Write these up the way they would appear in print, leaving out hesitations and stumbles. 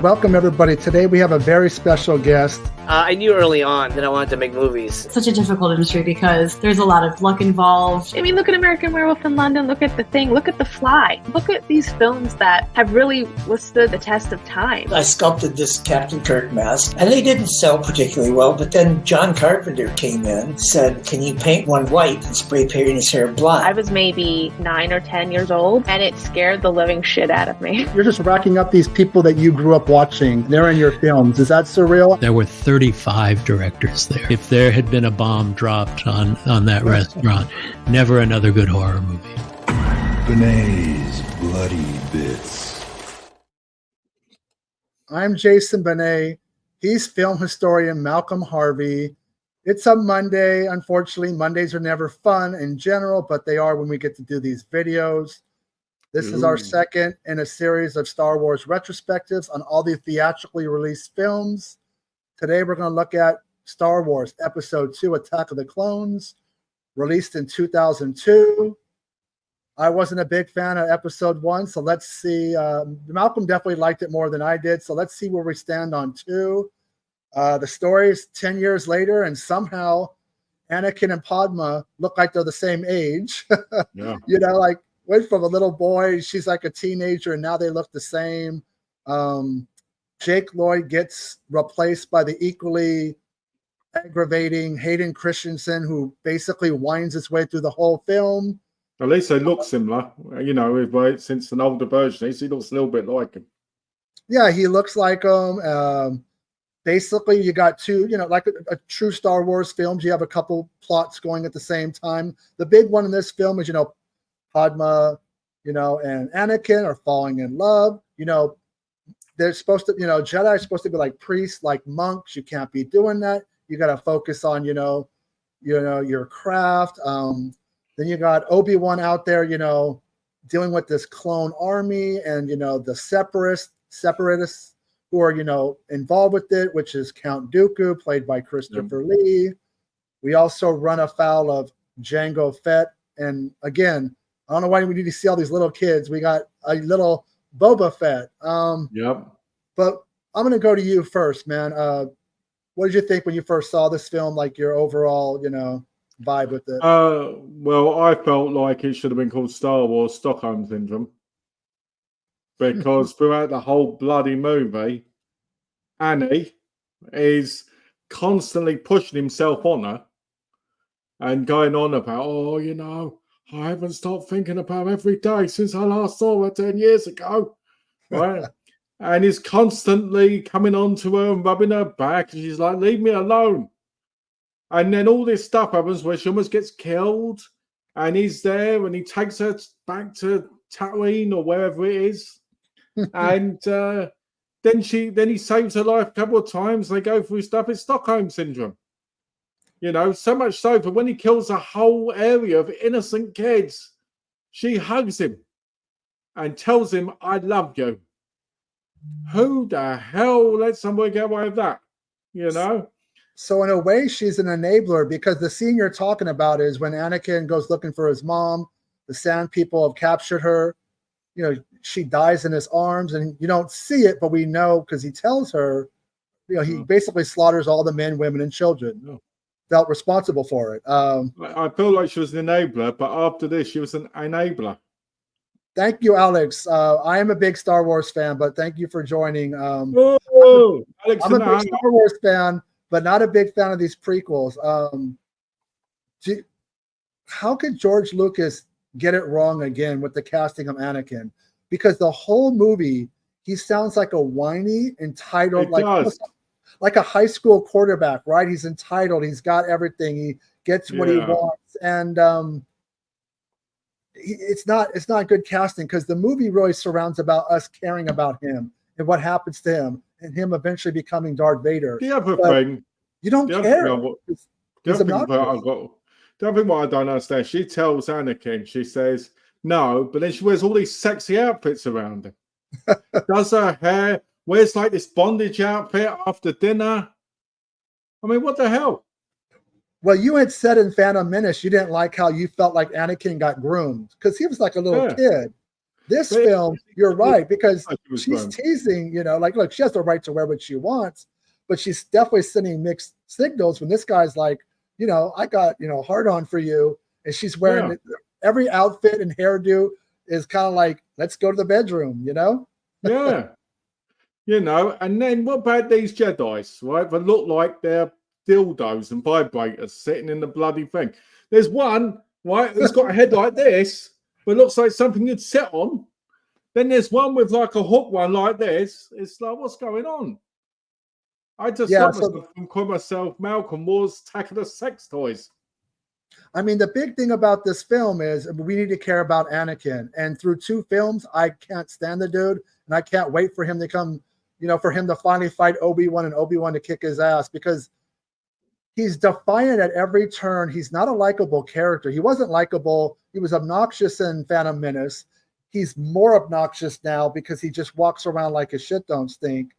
Welcome, everybody. Today we have a very special guest. I knew early on that I wanted to make movies. It's such a difficult industry because there's a lot of luck involved. I mean, look at American Werewolf in London, look at The Thing, look at The Fly. Look at these films that have really withstood the test of time. I sculpted this Captain Kirk mask, and they didn't sell particularly well, but then John Carpenter came in, said, can you paint one white and spray paint his hair black? I was maybe 9 or 10 years old, and it scared the living shit out of me. You're just racking up these people that you grew up watching. They're in your films. Is that surreal? There were 35 directors there. If there had been a bomb dropped on that restaurant, never another good horror movie. Bene's Bloody Bits. I'm Jason Bene. He's film historian Malcolm Harvey. It's a Monday. Unfortunately, Mondays are never fun in general, but they are when we get to do these videos. This is our second in a series of Star Wars retrospectives on all the theatrically released films. Today, we're going to look at Star Wars Episode 2, Attack of the Clones, released in 2002. I wasn't a big fan of Episode 1, so let's see. Malcolm definitely liked it more than I did, so let's see where we stand on 2. The story is 10 years later, and somehow Anakin and Padma look like they're the same age. Yeah. You know, like, went from a little boy, she's like a teenager, and now they look the same. Jake Lloyd gets replaced by the equally aggravating Hayden Christensen, who basically winds his way through the whole film. At least they look similar. You know, since an older version, he looks a little bit like him. Yeah, he looks like him. Basically, you got two, you know, like a true Star Wars films. You have a couple plots going at the same time. The big one in this film is, you know, Padma, you know, and Anakin are falling in love. You know, they're supposed to, you know, Jedi are supposed to be like priests, like monks. You can't be doing that. You got to focus on, you know, your craft. Then you got Obi-Wan out there, you know, dealing with this clone army and, you know, the separatists who are, you know, involved with it, which is Count Dooku, played by Christopher Lee. We also run afoul of Jango Fett. And again, I don't know why we need to see all these little kids. We got a little Boba Fett. Yep. But I'm going to go to you first, man. What did you think when you first saw this film? Like your overall, you know, vibe with it? Well, I felt like it should have been called Star Wars Stockholm Syndrome, because throughout the whole bloody movie, Annie is constantly pushing himself on her and going on about, oh, you know, I haven't stopped thinking about her every day since I last saw her 10 years ago. Right? And he's constantly coming on to her and rubbing her back. And she's like, leave me alone. And then all this stuff happens where she almost gets killed. And he's there and he takes her back to Tatooine or wherever it is. And then he saves her life a couple of times. They go through stuff. It's Stockholm Syndrome. You know, so much so, but when he kills a whole area of innocent kids, she hugs him and tells him, I love you. Who the hell let somebody get away with that? You know? So in a way, she's an enabler, because the scene you're talking about is when Anakin goes looking for his mom. The Sand People have captured her. You know, she dies in his arms, and you don't see it, but we know because he tells her, you know, he basically slaughters all the men, women, and children. No. Felt responsible for it. I feel like she was an enabler, but after this, she was an enabler. Thank you, Alex. I am a big Star Wars fan, but thank you for joining. I'm a big Star Wars fan, but not a big fan of these prequels. How could George Lucas get it wrong again with the casting of Anakin? Because the whole movie, he sounds like a whiny, entitled, like a high school quarterback, right? He's entitled. He's got everything. He gets what he wants. And it's not good casting, because the movie really surrounds about us caring about him and what happens to him and him eventually becoming Darth Vader. The other thing, you don't care. The other thing what I don't understand, she tells Anakin, she says, no, but then she wears all these sexy outfits around him. Does her hair, wears like this bondage outfit after dinner. I mean, what the hell? Well, you had said in Phantom Menace you didn't like how you felt like Anakin got groomed, because he was like a little kid. This But film, you're right, because like it was she's grown. teasing, like, look, she has the right to wear what she wants, but she's definitely sending mixed signals when this guy's like, I got, hard on for you. And she's wearing every outfit and hairdo is kind of like, let's go to the bedroom, Yeah. And then what about these Jedis, right? They look like they're dildos and vibrators sitting in the bloody thing. There's one, right, who's got a head like this, but looks like something you'd sit on. Then there's one with like a hook one like this. It's like, what's going on? I just stopped myself from calling myself Malcolm Moore's Attack of the Sex Toys. I mean, the big thing about this film is we need to care about Anakin. And through 2 films, I can't stand the dude. And I can't wait for him to come, for him to finally fight Obi-Wan and Obi-Wan to kick his ass, because he's defiant at every turn. He's not a likable character. He wasn't likable. He was obnoxious in Phantom Menace. He's more obnoxious now because he just walks around like his shit don't stink.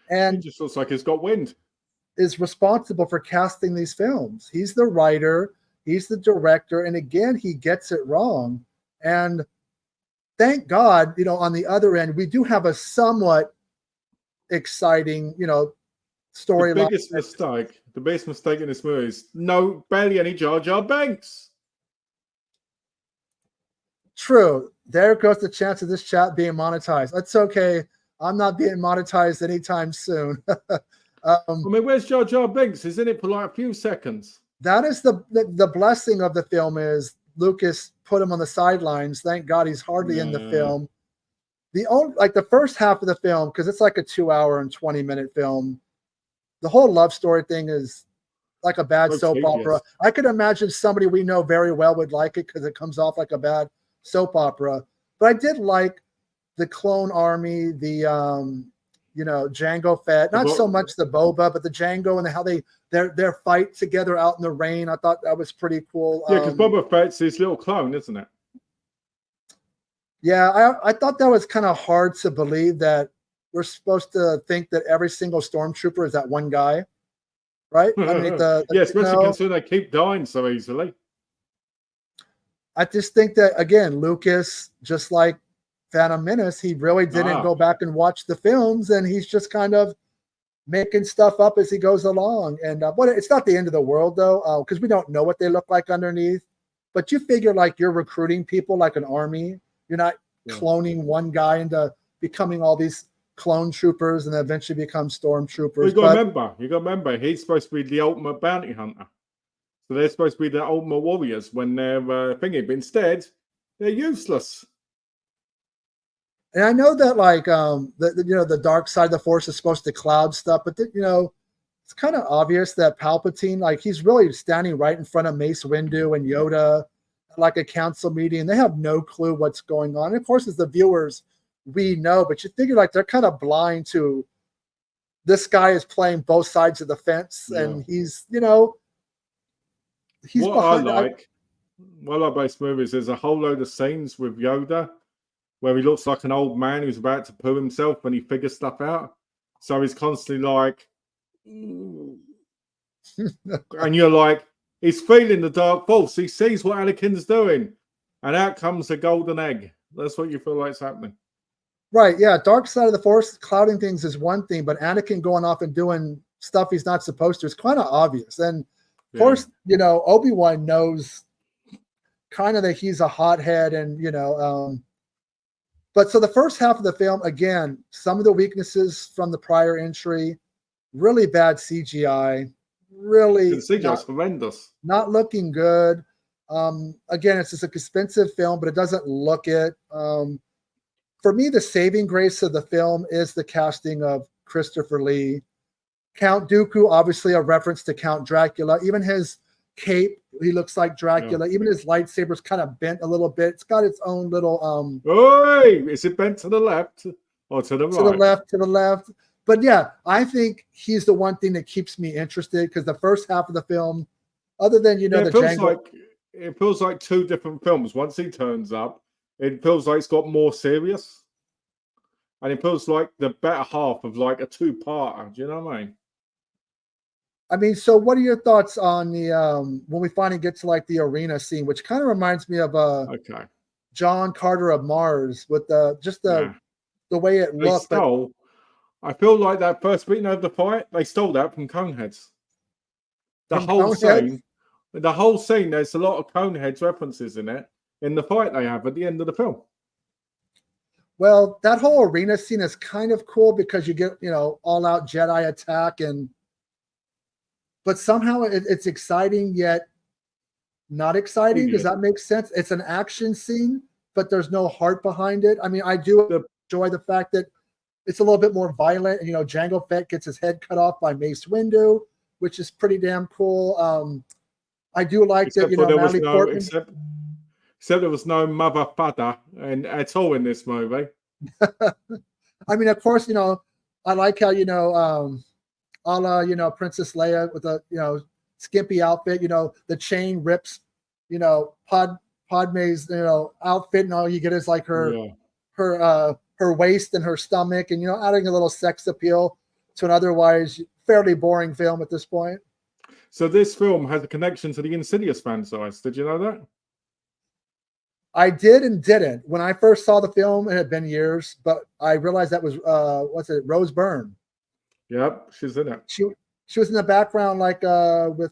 And he just looks like he's got wind. Is responsible for casting these films. He's the writer. He's the director. And again, he gets it wrong. And thank God, on the other end, we do have a somewhat exciting, storyline. The biggest mistake in this movie is barely any Jar Jar Binks. True. There goes the chance of this chat being monetized. That's okay. I'm not being monetized anytime soon. Where's Jar Jar Binks? He's in it for like a few seconds. That is the blessing of the film, is Lucas put him on the sidelines. Thank God he's hardly in the film. The first half of the film, because it's like a 2-hour and 20-minute film, the whole love story thing is like a bad soap opera. I could imagine somebody we know very well would like it because it comes off like a bad soap opera. But I did like the clone army, the Jango Fett, not so much the Boba, but the Jango and how their fight together out in the rain. I thought that was pretty cool. Yeah, because Boba Fett's his little clone, isn't it? Yeah, I thought that was kind of hard to believe, that we're supposed to think that every single stormtrooper is that one guy, right? I mean, especially considering they keep dying so easily. I just think that, again, Lucas, just like Phantom Menace, he really didn't go back and watch the films, and he's just kind of making stuff up as he goes along. And but it's not the end of the world, though, because we don't know what they look like underneath. But you figure, like, you're recruiting people like an army. You're not cloning one guy into becoming all these clone troopers and then eventually become stormtroopers. Well, you got to remember, he's supposed to be the ultimate bounty hunter. So they're supposed to be the ultimate warriors when they're thinking, but instead, they're useless. And I know that, like, the dark side of the Force is supposed to cloud stuff, but it's kind of obvious that Palpatine, like, he's really standing right in front of Mace Windu and Yoda, like a council meeting. They have no clue what's going on. And of course, as the viewers, we know, but you figure, like, they're kind of blind to this guy is playing both sides of the fence, and he's what behind. What I like about this movie is there's a whole load of scenes with Yoda where he looks like an old man who's about to poo himself when he figures stuff out. So he's constantly like, and you're like, he's feeling the dark force. He sees what Anakin's doing, and out comes a golden egg. That's what you feel like is happening. Right, yeah. Dark side of the Force, clouding things is one thing, but Anakin going off and doing stuff he's not supposed to is kind of obvious. And of course, Obi-Wan knows kind of that he's a hothead, and but so the first half of the film, again, some of the weaknesses from the prior entry, really bad CGI, really CGI's horrendous, not looking good. Again, it's just an expensive film, but it doesn't look it. For me, the saving grace of the film is the casting of Christopher Lee. Count Dooku, obviously a reference to Count Dracula. Even his cape, he looks like Dracula. Even his lightsaber's kind of bent a little bit. It's got its own little is it bent to the left or to the right? To the left. But yeah, I think he's the one thing that keeps me interested, because the first half of the film, other than it feels like 2 different films. Once he turns up, it feels like it's got more serious. And it feels like the better half of like a 2-parter. Do you know what I mean? I mean, so what are your thoughts on the when we finally get to like the arena scene, which kind of reminds me of John Carter of Mars with the way it They looked. stole. I feel like that first beating of the fight, they stole that from Coneheads. The From whole Coneheads? scene, there's a lot of Coneheads references in it in the fight they have at the end of the film. Well, that whole arena scene is kind of cool because you get, all out Jedi attack but somehow it's exciting yet not exciting. Does that make sense? It's an action scene, but there's no heart behind it. I mean, I do enjoy the fact that it's a little bit more violent. Jango Fett gets his head cut off by Mace Windu, which is pretty damn cool. I do like that, Natalie Portman. Except there was no mother father at all in this movie. I mean, of course, I like how, a la, Princess Leia with a, skimpy outfit, the chain rips, Padme's, outfit, and all you get is like her waist and her stomach, and, adding a little sex appeal to an otherwise fairly boring film at this point. So this film has a connection to the Insidious franchise. Did you know that? I did and didn't. When I first saw the film, it had been years, but I realized that was Rose Byrne. Yep, she's in it. She was in the background, like with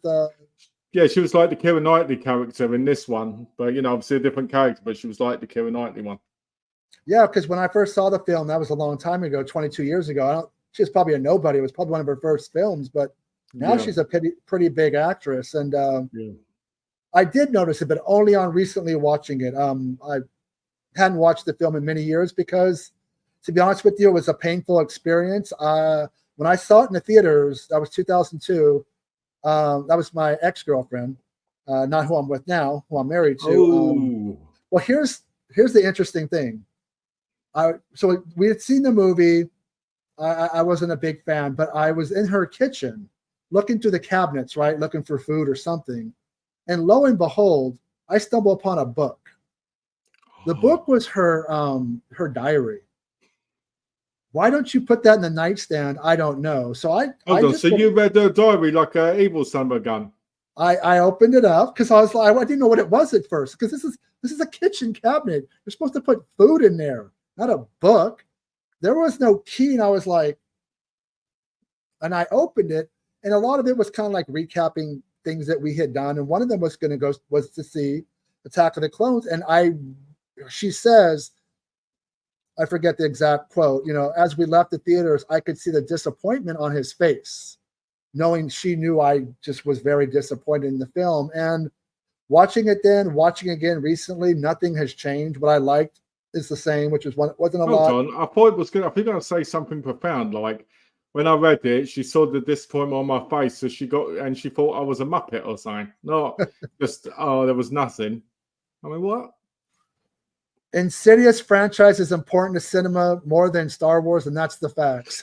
yeah, she was like the Keira Knightley character in this one, but obviously a different character, but she was like the Keira Knightley one. Yeah, because when I first saw the film, that was a long time ago, 22 years ago. She was probably a nobody. It was probably one of her first films, but now she's a pretty big actress. And I did notice it, but only on recently watching it. I hadn't watched the film in many years because, to be honest with you, it was a painful experience. When I saw it in the theaters, that was 2002. That was my ex-girlfriend, not who I'm with now, who I'm married to. Well, here's the interesting thing. So we had seen the movie. I wasn't a big fan, but I was in her kitchen looking through the cabinets, right, looking for food or something. And lo and behold, I stumble upon a book. The book was her diary. Why don't you put that in the nightstand? I don't know. So you read the diary like an evil son of a gun. I opened it up because I was like, I didn't know what it was at first, because this is a kitchen cabinet. You're supposed to put food in there, not a book. There was no key, and I was like, and I opened it, and a lot of it was kind of like recapping things that we had done, and one of them was to see Attack of the Clones, and she says, I forget the exact quote, as we left the theaters, I could see the disappointment on his face, knowing she knew I just was very disappointed in the film. And watching again recently, nothing has changed. What I liked is the same, which wasn't a lot. Hold on. I thought it was good. I think I was going to say something profound, like when I read it, she saw the disappointment on my face, so she thought I was a Muppet or something. Not just, there was nothing. I mean, what? Insidious franchise is important to cinema more than Star Wars, and that's the facts.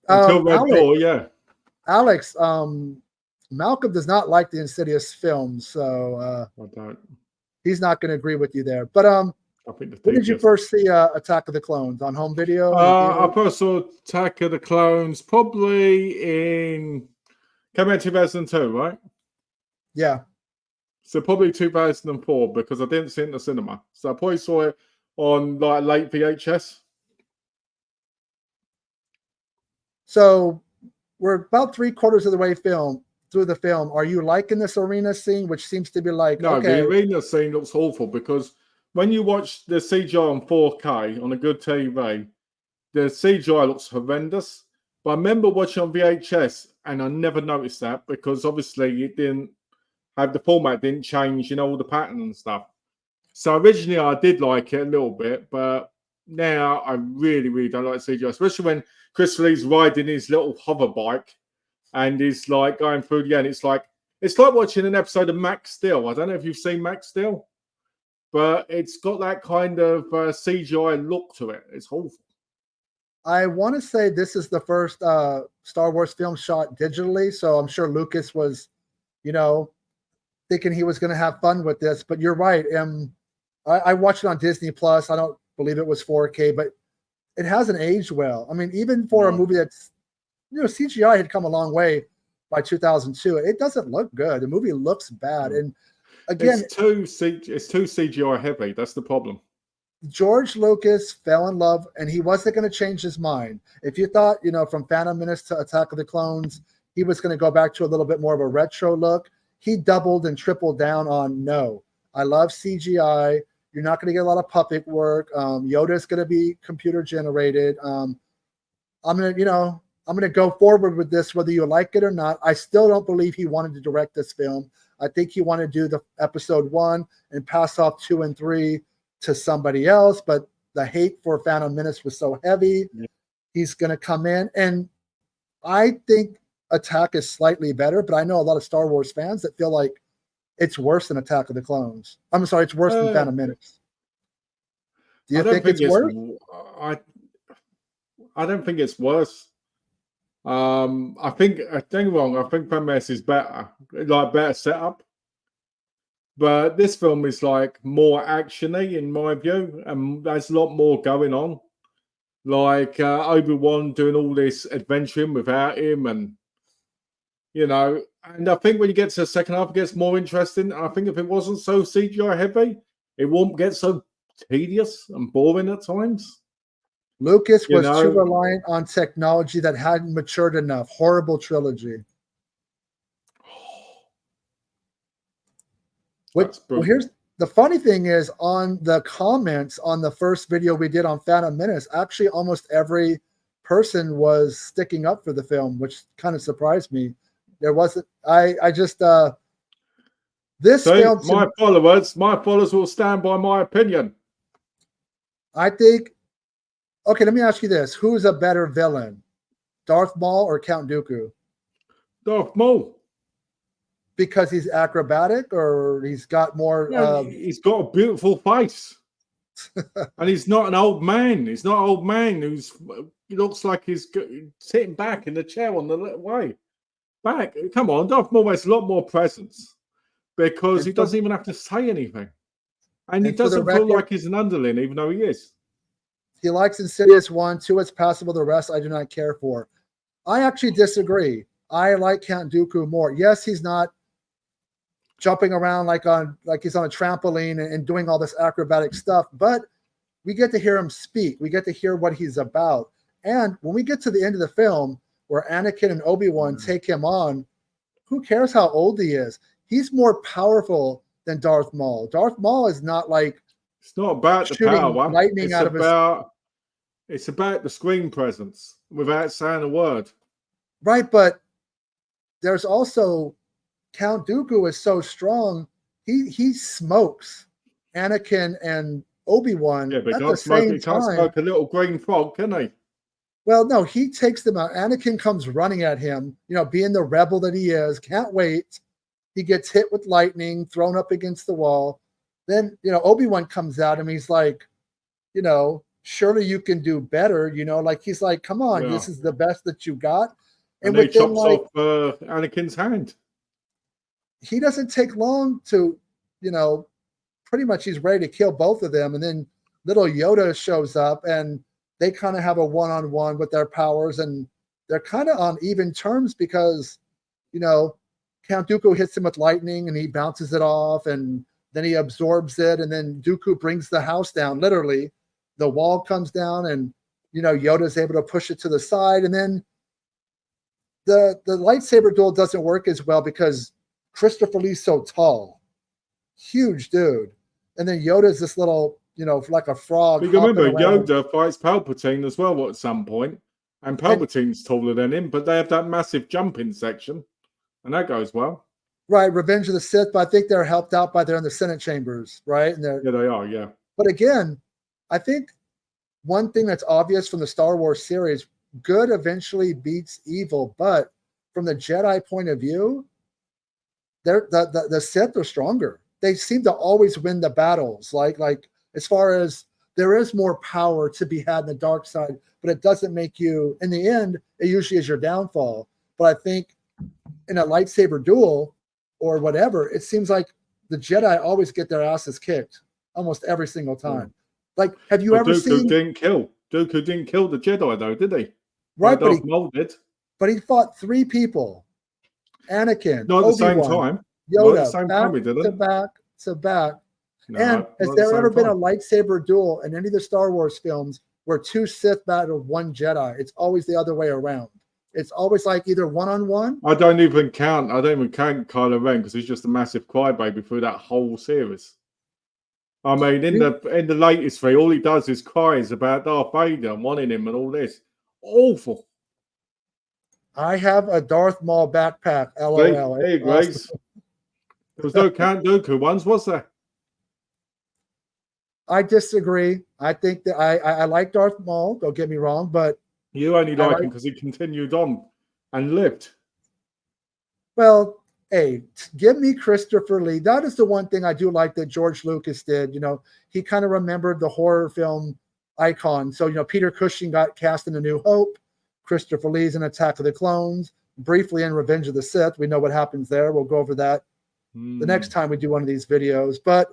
Until Red Door, yeah. Alex, Malcolm does not like the Insidious films, so I don't. He's not going to agree with you there. But when did you first see Attack of the Clones? On home video? I first saw Attack of the Clones probably came out in 2002, right? Yeah. So probably 2004, because I didn't see it in the cinema. So I probably saw it on like late VHS. So we're about 3/4 of the way through the film. Are you liking this arena scene, which seems to be like, no, okay. The arena scene looks awful, because when you watch the CGI on 4K on a good TV, the CGI looks horrendous. But I remember watching on VHS, and I never noticed that, because obviously it didn't have the format, didn't change, all the pattern and stuff. So originally I did like it a little bit, but now I really, really don't like CGI, especially when Chris Lee's riding his little hover bike and he's like going through the end. It's like watching an episode of Max Steel. I don't know if you've seen Max Steel, but it's got that kind of CGI look to it. It's awful. I want to say this is the first Star Wars film shot digitally, so I'm sure Lucas was, thinking he was going to have fun with this. But you're right. I watched it on Disney Plus. I don't believe it was 4K, but it hasn't aged well. I mean, even for a movie that's, CGI had come a long way by 2002. It doesn't look good. The movie looks bad. And again, it's too CGI heavy. That's the problem. George Lucas fell in love, and he wasn't going to change his mind. If you thought, from Phantom Menace to Attack of the Clones, he was going to go back to a little bit more of a retro look, he doubled and tripled down on no. I love CGI. You're not going to get a lot of puppet work. Yoda's going to be computer generated. I'm going to go forward with this, whether you like it or not. I still don't believe he wanted to direct this film. I think he wanted to do the episode 1 and pass off 2 and 3 to somebody else, but the hate for Phantom Menace was so heavy. Yeah. He's going to come in, and I think Attack is slightly better, but I know a lot of Star Wars fans that feel like it's worse than Attack of the Clones. I'm sorry, it's worse than Phantom Menace. Do you think it's worse? I don't think it's worse. I think, don't get me wrong, I think Phantom Menace is better, like better setup. But this film is like more actiony in my view, and there's a lot more going on. Like Obi-Wan doing all this adventuring without him, and and I think when you get to the second half, it gets more interesting. I think if it wasn't so CGI heavy, it won't get so tedious and boring at times. Lucas was too reliant on technology that hadn't matured enough. Horrible trilogy. Well, here's the funny thing is, on the comments on the first video we did on Phantom Menace, actually almost every person was sticking up for the film, which kind of surprised me. There wasn't, this film. My followers will stand by my opinion. I think, okay, let me ask you this. Who's a better villain, Darth Maul or Count Dooku? Darth Maul. Because he's acrobatic, or he's got more... he's got a beautiful face. And he's not an old man. He's not an old man he looks like he's sitting back in the chair on the way. Back. Come on, Darth Maul has a lot more presence because he doesn't even have to say anything. And he doesn't feel like he's an underling, even though he is. He likes Insidious 1, 2 is passable, the rest I do not care for. I actually disagree. I like Count Dooku more. Yes, he's not jumping around like he's on a trampoline and doing all this acrobatic stuff, but we get to hear him speak. We get to hear what he's about. And when we get to the end of the film, where Anakin and Obi-Wan take him on, who cares how old he is? He's more powerful than Darth Maul. Darth Maul is not like... It's not about the power. Lightning out of it's about the screen presence without saying a word. Right, but there's also... Count Dooku is so strong, he smokes Anakin and Obi-Wan at the same time. He can't smoke a little green frog, can he? Well, no, he takes them out. Anakin comes running at him, being the rebel that he is, can't wait. He gets hit with lightning, thrown up against the wall. Then, Obi-Wan comes out and he's like, surely you can do better, he's like, come on, This is the best that you got. And he chops off Anakin's hand. He doesn't take long to, pretty much he's ready to kill both of them. And then little Yoda shows up and they kind of have a one-on-one with their powers, and they're kind of on even terms because, Count Dooku hits him with lightning and he bounces it off, and then he absorbs it. And then Dooku brings the house down. Literally, the wall comes down and, Yoda's able to push it to the side. And then the lightsaber duel doesn't work as well because Christopher Lee's so tall, huge dude, and then Yoda's this little, like a frog. You remember Yoda fights Palpatine as well at some point, and Palpatine's taller than him, but they have that massive jumping section, and that goes well. Right, Revenge of the Sith, but I think they're helped out by they're in the Senate chambers, right? And yeah, they are, yeah. But again, I think one thing that's obvious from the Star Wars series, good eventually beats evil, but from the Jedi point of view, the Sith are stronger. They seem to always win the battles. Like as far as there is more power to be had in the dark side, but it doesn't make you, in the end, it usually is your downfall. But I think in a lightsaber duel or whatever, it seems like the Jedi always get their asses kicked almost every single time. Like, have you ever seen... Dooku didn't kill the Jedi, though, did he? Right, Darth Maul did. But he fought 3 people. Anakin, not at the Obi-Wan. same time. Not at the Yoda, same back time, he to didn't. back to back. No, And not has at the there same ever been a time. lightsaber duel in any of the Star Wars films where 2 Sith battle 1 Jedi? It's always the other way around. It's always like either one-on-one. I don't even count Kylo Ren because he's just a massive crybaby through that whole series. I mean, in the latest three, all he does is cries about Darth Vader and wanting him and all this. Awful. I have a Darth Maul backpack. LOL. Hey, It's awesome. Grace. There was no Count Dooku ones, was there? I disagree. I think that I like Darth Maul. Don't get me wrong, but You only I like like- him because he continued on and lived. well, hey, give me Christopher Lee. That is the one thing I do like that George Lucas did. You know, he kind of remembered the horror film icon. So, you know, Peter Cushing got cast in A New Hope. Christopher Lee's in Attack of the Clones. Briefly in Revenge of the Sith. We know what happens there. We'll go over that the next time we do one of these videos. But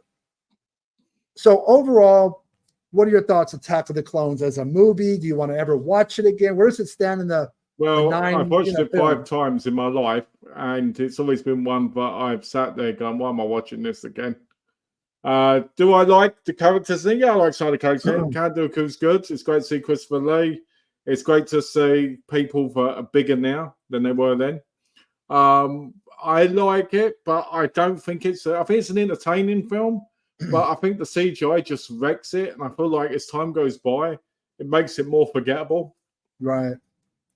so overall, what are your thoughts on Attack of the Clones as a movie? Do you want to ever watch it again? Where does it stand in the Well, nine, I've watched it film? 5 times in my life, and it's always been one that I've sat there going, why am I watching this again? Do I like the characters? Yeah, I like some of the characters. Count Dooku's good. It's great to see Christopher Lee. It's great to see people that are bigger now than they were then. I like it, but I don't think I think it's an entertaining film, but I think the CGI just wrecks it, and I feel like as time goes by, it makes it more forgettable. Right.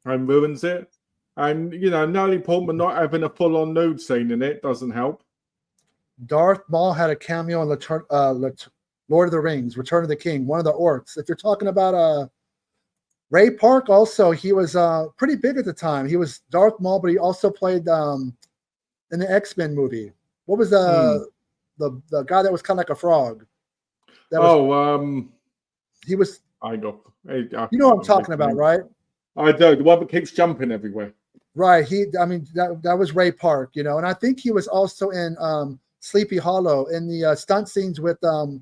And ruins it. And, you know, Natalie Portman not having a full-on nude scene in it doesn't help. Darth Maul had a cameo in Lord of the Rings, Return of the King, one of the orcs. If you're talking about Ray Park, also, he was pretty big at the time. He was Darth Maul, but he also played in the X-Men movie. What was the guy that was kind of like a frog? He was. I know. You know what I'm talking about, right? I do. The one that keeps jumping everywhere. Right. That was Ray Park, you know, and I think he was also in Sleepy Hollow in the stunt scenes with the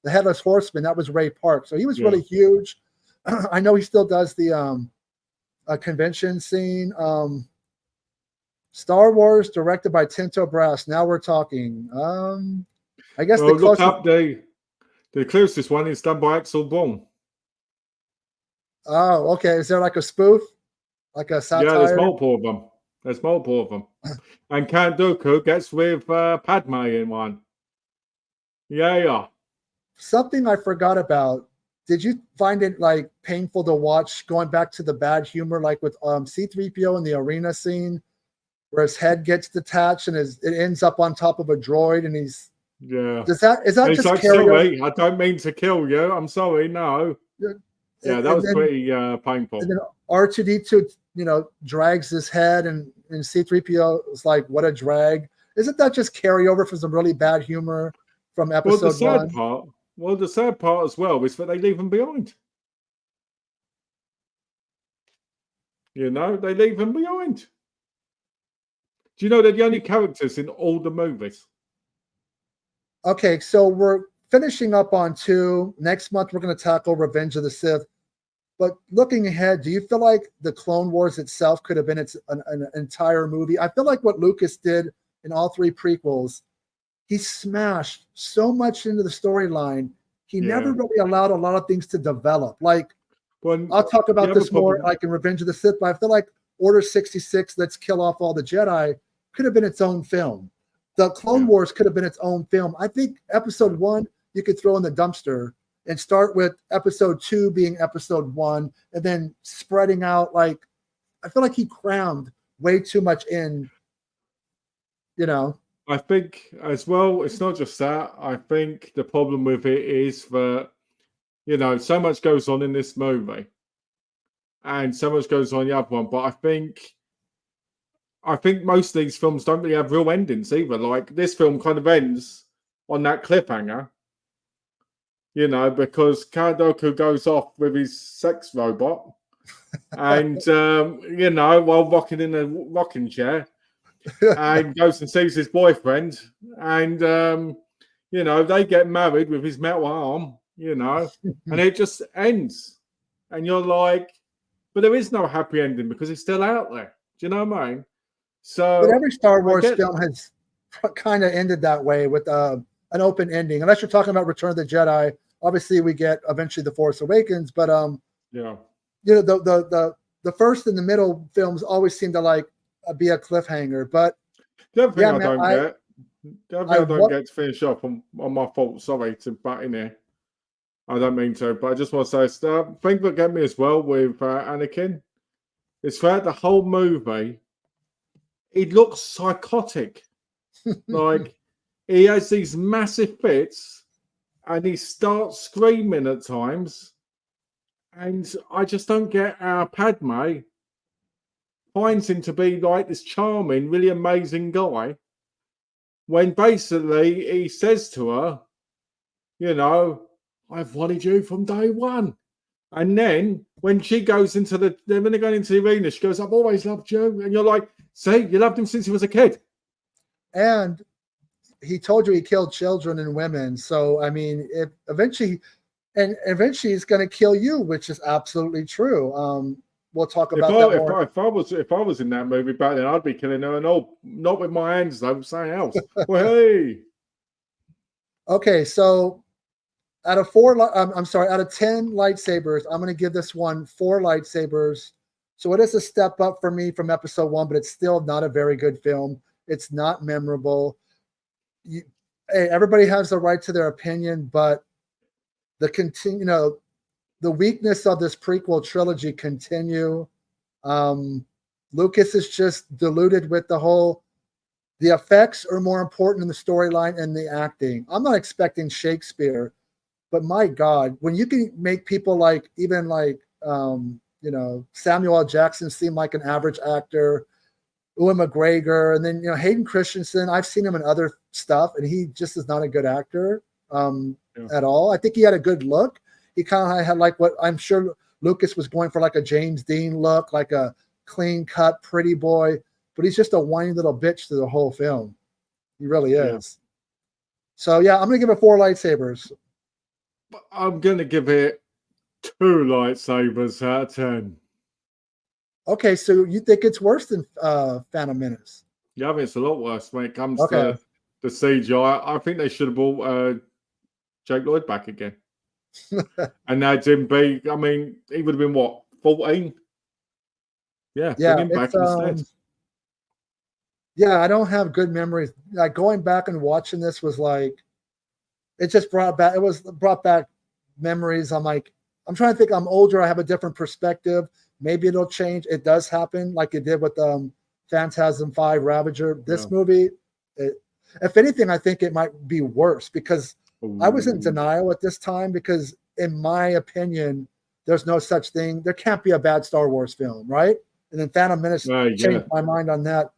Headless Horseman. That was Ray Park. So he was really huge. I know he still does the convention scene. Star Wars directed by Tinto Brass. Now we're talking. I guess the look up the closest one is done by Axel Braun. Oh, okay. Is there like a spoof? Like a satire? Yeah, there's multiple of them. And Count Dooku gets with Padme in one. Yeah. Something I forgot about. Did you find it like painful to watch going back to the bad humor, like with C-3PO in the arena scene where his head gets detached and it ends up on top of a droid and he's is that just like, sorry, I don't mean to kill you. I'm sorry, no. Yeah, that was pretty painful. And then R2D2, you know, drags his head, and C-3PO is like, "What a drag!" Isn't that just carryover from some really bad humor from episode one? The sad part as well is that they leave him behind. You know, they leave him behind. Do you know they're the only characters in all the movies? Okay, so we're finishing up on 2. Next month, we're going to tackle Revenge of the Sith. But looking ahead, do you feel like the Clone Wars itself could have been an entire movie? I feel like what Lucas did in all 3 prequels, he smashed so much into the storyline. He never really allowed a lot of things to develop. Like, I'll talk about this more like in Revenge of the Sith, but I feel like Order 66, Let's Kill Off All the Jedi, could have been its own film. The Clone Wars could have been its own film. I think episode 1 you could throw in the dumpster and start with episode 2 being episode 1 and then spreading out. Like, I feel like he crammed way too much in, you know. I think as well, it's not just that. I think the problem with it is that, you know, so much goes on in this movie and so much goes on in the other one. But I think most of these films don't really have real endings either. Like, this film kind of ends on that cliffhanger. You know, because Count Dooku goes off with his sex robot and, you know, while rocking in a rocking chair and goes and sees his boyfriend and, you know, they get married with his metal arm, you know, and it just ends. And you're like, but there is no happy ending because it's still out there. Do you know what I mean? So, but every Star Wars film has kind of ended that way with an open ending. Unless you're talking about Return of the Jedi, obviously we get eventually The Force Awakens, but Yeah. you know, the first and the middle films always seem to like be a cliffhanger. But The other thing yeah, I man, don't get, the other thing I don't what get to finish off on my fault. Sorry to butt in here. I don't mean to, but I just want to say the thing that get me as well with Anakin is throughout the whole movie, he looks psychotic. Like he has these massive fits, and he starts screaming at times, and I just don't get how Padme finds him to be like this charming, really amazing guy, when basically he says to her, you know, I've wanted you from day one. And then when she goes into when they're going into the arena, she goes, I've always loved you. And you're like, see, you loved him since he was a kid. and he told you he killed children and women. So I mean, if eventually he's going to kill you, which is absolutely true. We'll talk about that more. If I was in that movie back then, I'd be killing her, and all not with my hands though, something else. Well, hey. Okay, so out of out of 10 lightsabers, I'm going to give this one 4 lightsabers. So it is a step up for me from episode 1, but it's still not a very good film. It's not memorable. Hey, everybody has the right to their opinion, but the weakness of this prequel trilogy continue. Lucas is just diluted with the effects are more important in the storyline and the acting. I'm not expecting Shakespeare, but my God, when you can make people like Samuel L. Jackson seem like an average actor, Ewan McGregor, and then Hayden Christensen. I've seen him in other stuff, and he just is not a good actor at all. I think he had a good look. He kind of had like what I'm sure Lucas was going for, like a James Dean look, like a clean cut, pretty boy. But he's just a whiny little bitch through the whole film. He really is. So yeah, I'm gonna give it 4 lightsabers. I'm gonna give it 2 lightsabers out of 10. Okay, so you think it's worse than Phantom Menace? Yeah, I think it's a lot worse when it comes to the CGI. I think they should have brought Jake Lloyd back again. And had him be, I mean, he would have been what, 14? Yeah, bring him back instead. Yeah, I don't have good memories. Like going back and watching this was like, it just brought back memories. I'm trying to think. I'm older. I have a different perspective. Maybe it'll change. It does happen, like it did with Phantasm 5 Ravager. This movie, if anything, I think it might be worse because I was in denial at this time because, in my opinion, there's no such thing. There can't be a bad Star Wars film, right? And then Phantom Menace changed my mind on that.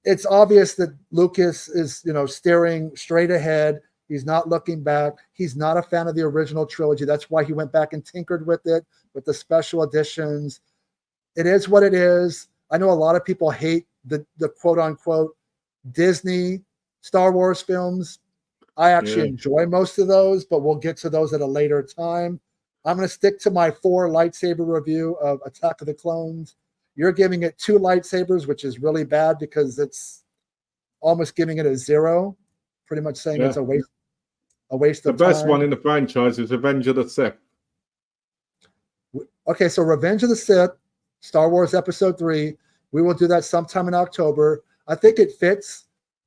It's obvious that Lucas is, steering straight ahead. He's not looking back. He's not a fan of the original trilogy. That's why he went back and tinkered with it, with the special editions. It is what it is. I know a lot of people hate the quote unquote Disney Star Wars films. I actually enjoy most of those, but we'll get to those at a later time. I'm going to stick to my 4 lightsaber review of Attack of the Clones. You're giving it 2 lightsabers, which is really bad because it's almost giving it a 0, pretty much saying it's a waste of time. The best one in the franchise is Revenge of the Sith. Okay, so Revenge of the Sith, Star Wars Episode 3. We will do that sometime in October. I think it fits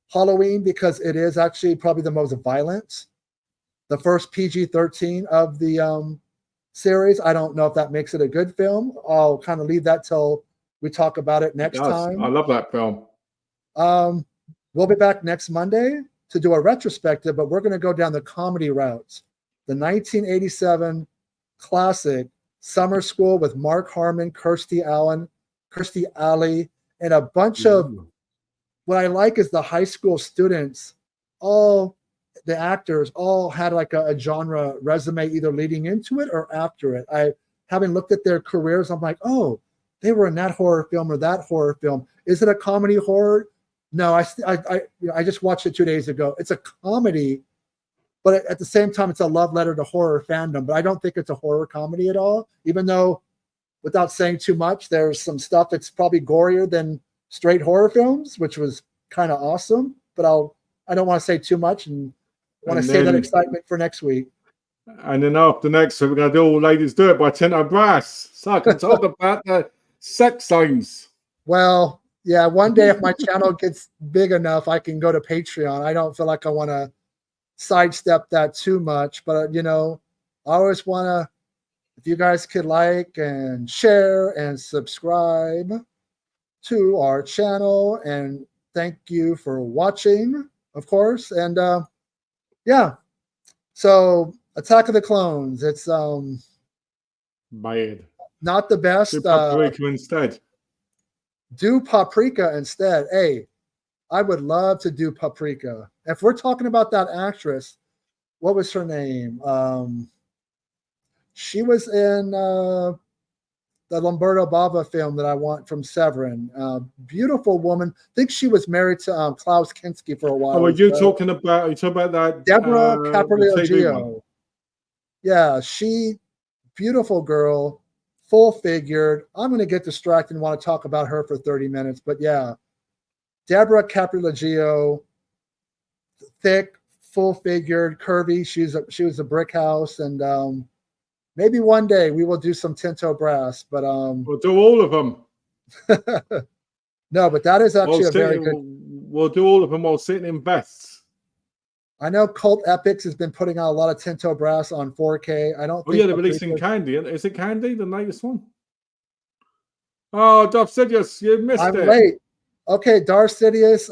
Halloween because it is actually probably the most violent. The first PG-13 of the series. I don't know if that makes it a good film. I'll kind of leave that till we talk about it next time. I love that film. We'll be back next Monday to do a retrospective, but we're going to go down the comedy route. The 1987 classic Summer School with Mark Harmon, Kirstie Alley, and a bunch of what I like is the high school students, all the actors all had like a genre resume either leading into it or after it. Having looked at their careers, I'm like, oh, they were in that horror film or that horror film. Is it a comedy horror? No, I just watched it 2 days ago. It's a comedy, but at the same time, it's a love letter to horror fandom. But I don't think it's a horror comedy at all, even though, without saying too much, there's some stuff that's probably gorier than straight horror films, which was kind of awesome. but I don't want to say too much and want to And save that then- excitement for next week. And then after next week, we're going to do All Ladies Do It by Tinto Brass. So I can talk about the sex scenes. Well, yeah, one day if my channel gets big enough, I can go to Patreon. I don't feel like I want to sidestep that too much, but I always want to, if you guys could like and share and subscribe to our channel, and thank you for watching, of course. And yeah, so Attack of the Clones, it's Bad. not the best. Do Paprika instead. Do Paprika instead. Hey, I would love to do Paprika. If we're talking about that actress, what was her name? She was in the Lamberto Bava film that I want from Severin. Beautiful woman. I think she was married to Klaus Kinski for a while. Oh, are as you well. talking about that? Deborah the TV Caprilogio. one? Yeah, beautiful girl, full figured. I'm going to get distracted and want to talk about her for 30 minutes, but yeah, Deborah Caprilogio, thick, full figured, curvy. She was a brick house, and maybe one day we will do some Tinto Brass, but We'll do all of them. no, but that is actually a very good. We'll do all of them while sitting in vests. I know Cult Epics has been putting out a lot of Tinto Brass on 4K. I don't. Oh think yeah, they're releasing Candy. Is it Candy, the latest one? Oh, Darth Sidious, you missed I'm it. late. Okay, Darth Sidious.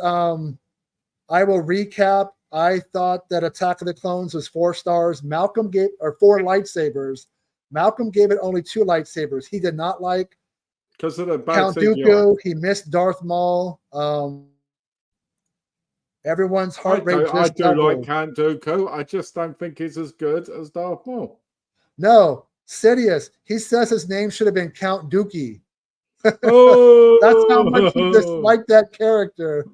I will recap. I thought that Attack of the Clones was 4 stars. Malcolm gave 4 lightsabers. Malcolm gave it only 2 lightsabers. He did not like Because of the bad Count CGI. Dooku. He missed Darth Maul. Everyone's heart rate I just do doubled. like Count Dooku. I just don't think he's as good as Darth Maul. No, Sidious. He says his name should have been Count Dookie. Oh, That's how much he disliked that character.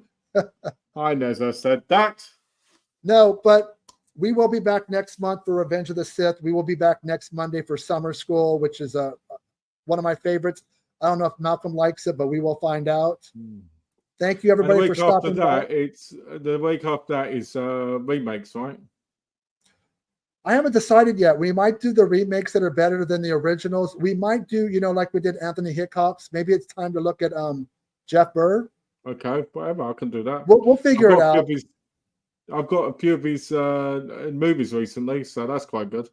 I never said that. No, but we will be back next month for Revenge of the Sith. We will be back next Monday for Summer School, which is one of my favorites. I don't know if Malcolm likes it, but we will find out. Thank you, everybody, for stopping by. The week after that is remakes, right? I haven't decided yet. We might do the remakes that are better than the originals. We might do, like we did Anthony Hickox. Maybe it's time to look at Jeff Burr. Okay, whatever. I can do that. We'll figure it out. I've got a few of his movies recently, so that's quite good.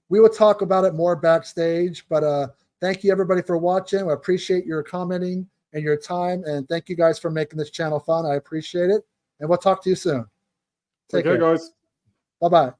We will talk about it more backstage, but thank you, everybody, for watching. I appreciate your commenting and your time, and thank you guys for making this channel fun. I appreciate it, and we'll talk to you soon. Take care, guys. Bye-bye.